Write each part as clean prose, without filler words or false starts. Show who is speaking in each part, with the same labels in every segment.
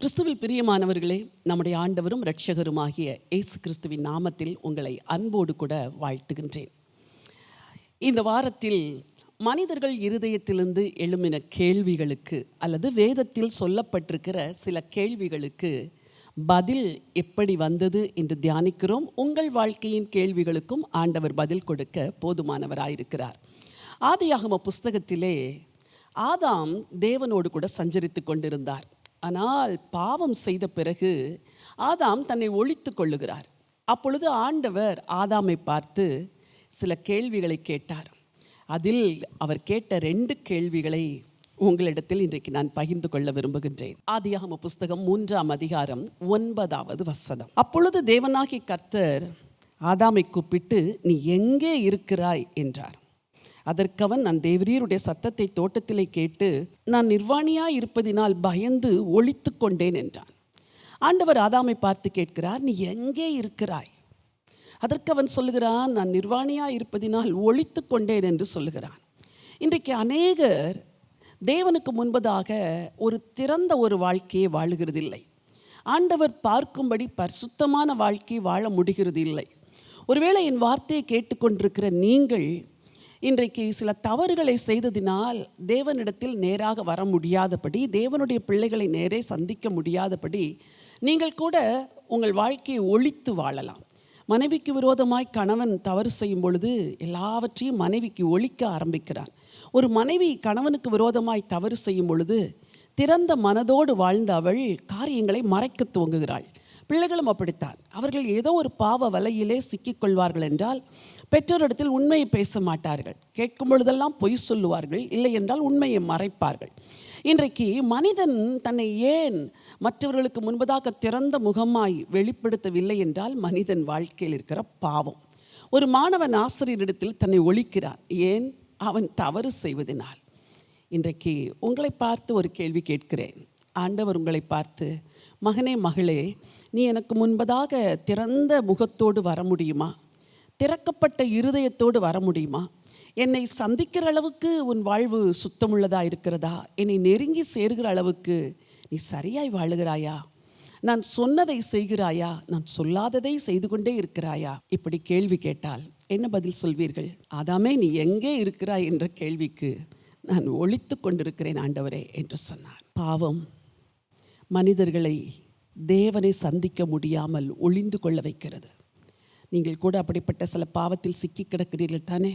Speaker 1: கிறிஸ்துவில் பிரியமானவர்களே, நம்முடைய ஆண்டவரும் இரட்சகருமாகிய இயேசு கிறிஸ்துவின் நாமத்தில் உங்களை அன்போடு கூட வாழ்த்துகின்றேன். இந்த வாரத்தில் மனிதர்கள் இருதயத்திலிருந்து எழும்பின கேள்விகளுக்கு அல்லது வேதத்தில் சொல்லப்பட்டிருக்கிற சில கேள்விகளுக்கு பதில் எப்படி வந்தது என்று தியானிக்கிறோம். உங்கள் வாழ்க்கையின் கேள்விகளுக்கும் ஆண்டவர் பதில் கொடுக்க போதுமானவராயிருக்கிறார். ஆதியாகம புஸ்தகத்திலே ஆதாம் தேவனோடு கூட சஞ்சரித்து கொண்டிருந்தார். ஆனால் பாவம் செய்த பிறகு ஆதாம் தன்னை ஒழித்து கொள்ளுகிறார். அப்பொழுது ஆண்டவர் ஆதாமை பார்த்து சில கேள்விகளை கேட்டார். அதில் அவர் கேட்ட 2 கேள்விகளை உங்களிடத்தில் இன்றைக்கு நான் பகிர்ந்து கொள்ள விரும்புகின்றேன். ஆதியாகம புஸ்தகம் 3ஆம் அதிகாரம் 9வது வசனம். அப்பொழுது தேவனாகிய கர்த்தர் ஆதாமை கூப்பிட்டு, நீ எங்கே இருக்கிறாய் என்றார். அதற்கவன், நான் தேவரீருடைய சத்தத்தை தோட்டத்திலே கேட்டு நான் நிர்வாணியாய் இருப்பதினால் பயந்து ஒளித்து கொண்டேன் என்றான். ஆண்டவர் ஆதாமை பார்த்து கேட்கிறார், நீ எங்கே இருக்கிறாய்? அதற்கு அவன் சொல்லுகிறான், நான் நிர்வாணியாய் இருப்பதினால் ஒளித்து கொண்டேன் என்று சொல்லுகிறான். இன்றைக்கு அநேகர் தேவனுக்கு முன்பதாக ஒரு திறந்த ஒரு வாழ்க்கையை வாழுகிறதில்லை. ஆண்டவர் பார்க்கும்படி பரிசுத்தமான வாழ்க்கை வாழ முடிகிறது இல்லை. ஒருவேளை என் வார்த்தையை கேட்டுக்கொண்டிருக்கிற நீங்கள் இன்றைக்கு சில தவறுகளை செய்ததினால் தேவனிடத்தில் நேராக வர முடியாதபடி, தேவனுடைய பிள்ளைகளை நேரே சந்திக்க முடியாதபடி நீங்கள் கூட உங்கள் வாழ்க்கையை ஒழித்து வாழலாம். மனைவிக்கு விரோதமாய் கணவன் தவறு செய்யும் பொழுது எல்லாவற்றையும் மனைவிக்கு ஒழிக்க ஆரம்பிக்கிறான். ஒரு மனைவி கணவனுக்கு விரோதமாய் தவறு செய்யும் பொழுது திறந்த மனதோடு வாழ்ந்த அவள் காரியங்களை மறைக்க துவங்குகிறாள். பிள்ளைகளும் அப்படித்தான். அவர்கள் ஏதோ ஒரு பாவ வலையிலே சிக்கிக்கொள்வார்கள் என்றால் பெற்றோரிடத்தில் உண்மையை பேச மாட்டார்கள். கேட்கும் பொழுதெல்லாம் பொய் சொல்லுவார்கள், இல்லை என்றால் உண்மையை மறைப்பார்கள். இன்றைக்கு மனிதன் தன்னை ஏன் மற்றவர்களுக்கு முன்பதாக திறந்த முகமாய் வெளிப்படுத்தவில்லை என்றால் மனிதன் வாழ்க்கையில் இருக்கிற பாவம். ஒரு மாணவன் ஆசிரியரிடத்தில் தன்னை ஒழிக்கிறான். ஏன்? அவன் தவறு செய்வதனால். இன்றைக்கு உங்களை பார்த்து ஒரு கேள்வி கேட்கிறேன். ஆண்டவர் உங்களை பார்த்து, மகனே மகளே, நீ எனக்கு முன்பதாக திறந்த முகத்தோடு வர முடியுமா? திறக்கப்பட்ட இருதயத்தோடு வர முடியுமா? என்னை சந்திக்கிற அளவுக்கு உன் வாழ்வு சுத்தமுள்ளதாக இருக்கிறதா? என்னை நெருங்கி சேர்கிற அளவுக்கு நீ சரியாய் வாழுகிறாயா? நான் சொன்னதை செய்கிறாயா? நான் சொல்லாததை செய்து கொண்டே இருக்கிறாயா? இப்படி கேள்வி கேட்டால் என்ன பதில் சொல்வீர்கள்? ஆதாமே, நீ எங்கே இருக்கிறாய் என்ற கேள்விக்கு நான் ஒளித்து கொண்டிருக்கிறேன் ஆண்டவரே என்று சொன்னார். பாவம் மனிதர்களை தேவனை சந்திக்க முடியாமல் ஒளிந்து கொள்ள வைக்கிறது. நீங்கள் கூட அப்படிப்பட்ட சில பாவத்தில் சிக்கி கிடக்கிறீர்கள் தானே?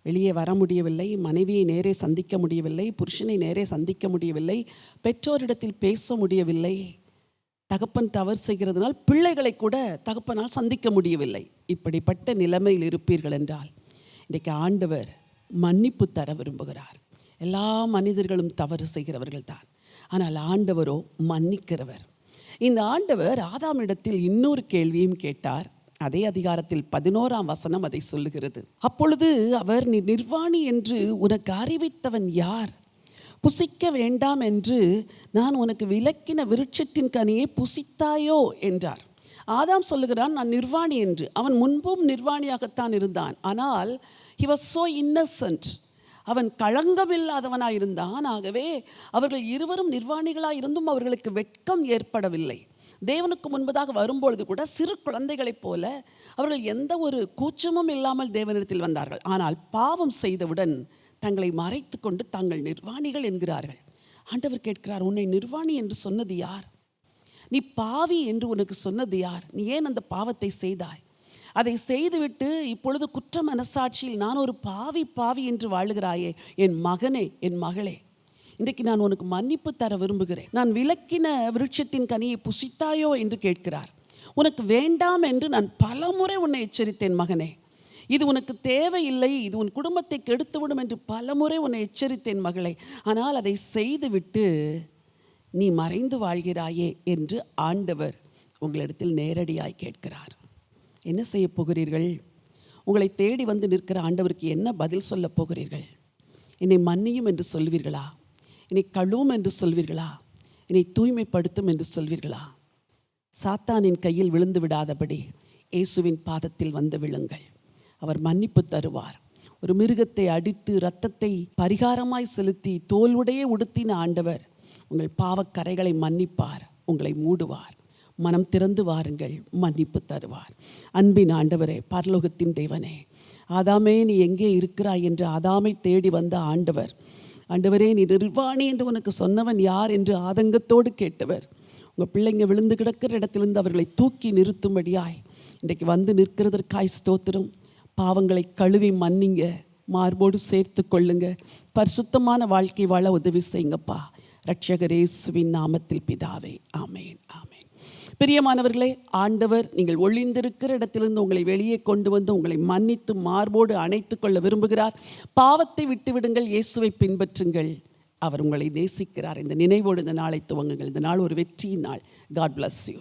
Speaker 1: வெளியே வர முடியவில்லை, மனைவியை நேரே சந்திக்க முடியவில்லை, புருஷனை நேரே சந்திக்க முடியவில்லை, பெற்றோரிடத்தில் பேச முடியவில்லை, தகப்பன் தவறு செய்கிறதுனால் பிள்ளைகளை கூட தகப்பனால் சந்திக்க முடியவில்லை. இப்படிப்பட்ட நிலைமையில் இருப்பீர்கள் என்றால் இன்றைக்கு ஆண்டவர் மன்னிப்பு தர விரும்புகிறார். எல்லா மனிதர்களும் தவறு செய்கிறவர்கள் தான், ஆனால் ஆண்டவரோ மன்னிக்கிறவர். இந்த ஆண்டவர் ஆதாமிடத்தில் இன்னொரு கேள்வியும் கேட்டார். அதே அதிகாரத்தில் 11ஆம் வசனம் அதை சொல்லுகிறது. அப்பொழுது அவர், நீ நிர்வாணி என்று உனக்கு அறிவித்தவன் யார்? புசிக்க வேண்டாம் என்று நான் உனக்கு விலக்கின விருட்சத்தின் கனியை புசித்தாயோ என்றார். ஆதாம் சொல்லுகிறான், நான் நிர்வாணி என்று. அவன் முன்பும் நிர்வாணியாகத்தான் இருந்தான். ஆனால் he was so innocent. அவன் களங்கமில்லாதவனாயிருந்தான். ஆகவே அவர்கள் இருவரும் நிர்வாணிகளாயிருந்தும் அவர்களுக்கு வெட்கம் ஏற்படவில்லை. தேவனுக்கு முன்பதாக வரும்பொழுது கூட சிறு குழந்தைகளைப் போல அவர்கள் எந்த ஒரு கூச்சமும் இல்லாமல் தேவனிடத்தில் வந்தார்கள். ஆனால் பாவம் செய்தவுடன் தங்களை மறைத்து கொண்டு தாங்கள் நிர்வாணிகள் என்கிறார்கள். ஆண்டவர் கேட்கிறார், உன்னை நிர்வாணி என்று சொன்னது யார்? நீ பாவி என்று உனக்கு சொன்னது யார்? நீ ஏன் அந்த பாவத்தை செய்தாய்? அதை செய்துவிட்டு இப்பொழுது குற்ற மனசாட்சியில் நான் ஒரு பாவி என்று வாழுகிறாயே என் மகனே, என் மகளே, இன்றைக்கு நான் உனக்கு மன்னிப்பு தர விரும்புகிறேன். நான் விலக்கின விருட்சத்தின் கனியை புசித்தாயோ என்று கேட்கிறார். உனக்கு வேண்டாம் என்று நான் பலமுறை உன்னை எச்சரித்தேன் மகனே. இது உனக்கு தேவையில்லை, இது உன் குடும்பத்தை கெடுத்துவிடும் என்று பலமுறை உன்னை எச்சரித்தேன் மகளே. ஆனால் அதை செய்துவிட்டு நீ மறைந்து வாழ்கிறாயே என்று ஆண்டவர் உங்களிடத்தில் நேரடியாய் கேட்கிறார். என்ன செய்ய போகிறீர்கள்? உங்களை தேடி வந்து நிற்கிற ஆண்டவருக்கு என்ன பதில் சொல்ல போகிறீர்கள்? என்னை மன்னியும் என்று சொல்வீர்களா? என்னை கழுவும் என்று சொல்வீர்களா? என்னை தூய்மைப்படுத்தும் என்று சொல்வீர்களா? சாத்தானின் கையில் விழுந்து விடாதபடி இயேசுவின் பாதத்தில் வந்து விழுங்கள். அவர் மன்னிப்பு தருவார். ஒரு மிருகத்தை அடித்து இரத்தத்தை பரிகாரமாய் செலுத்தி தோலுடையே உடுத்தின ஆண்டவர் உங்கள் பாவக்கரைகளை மன்னிப்பார். உங்களை மூடுவார். மனம் திறந்து வாருங்கள், மன்னிப்பு தருவார். அன்பின் ஆண்டவரே, பரலோகத்தின் தேவனே, ஆதாமே நீ எங்கே இருக்கிறாய் என்று ஆதாமை தேடி வந்த ஆண்டவர், ஆண்டவரே நீ நிர்வாணி என்று உனக்கு சொன்னவன் யார் என்று ஆதங்கத்தோடு கேட்டவர், உங்கள் பிள்ளைங்க விழுந்து கிடக்கிற இடத்திலிருந்து அவர்களை தூக்கி நிறுத்தும்படியாய் இன்றைக்கு வந்து நிற்கிறதற்காய் ஸ்தோத்திரம். பாவங்களை கழுவி மன்னிங்க, மார்போடு சேர்த்து கொள்ளுங்க, பரிசுத்தமான வாழ்க்கை வாழ உதவி செய்யுங்கப்பா. இரட்சகர் இயேசுவின் நாமத்தில் பிதாவே, ஆமேன், ஆமேன். பிரியமானவர்களே, ஆண்டவர் நீங்கள் ஒளிந்திருக்கிற இடத்திலிருந்து உங்களை வெளியே கொண்டு வந்து உங்களை மன்னித்து மார்போடு அணைத்து கொள்ள விரும்புகிறார். பாவத்தை விட்டுவிடுங்கள், இயேசுவை பின்பற்றுங்கள், அவர் உங்களை நேசிக்கிறார். இந்த நினைவோடு இந்த நாளை துவங்குங்கள். இந்த நாள் ஒரு வெற்றியின் நாள். God bless you.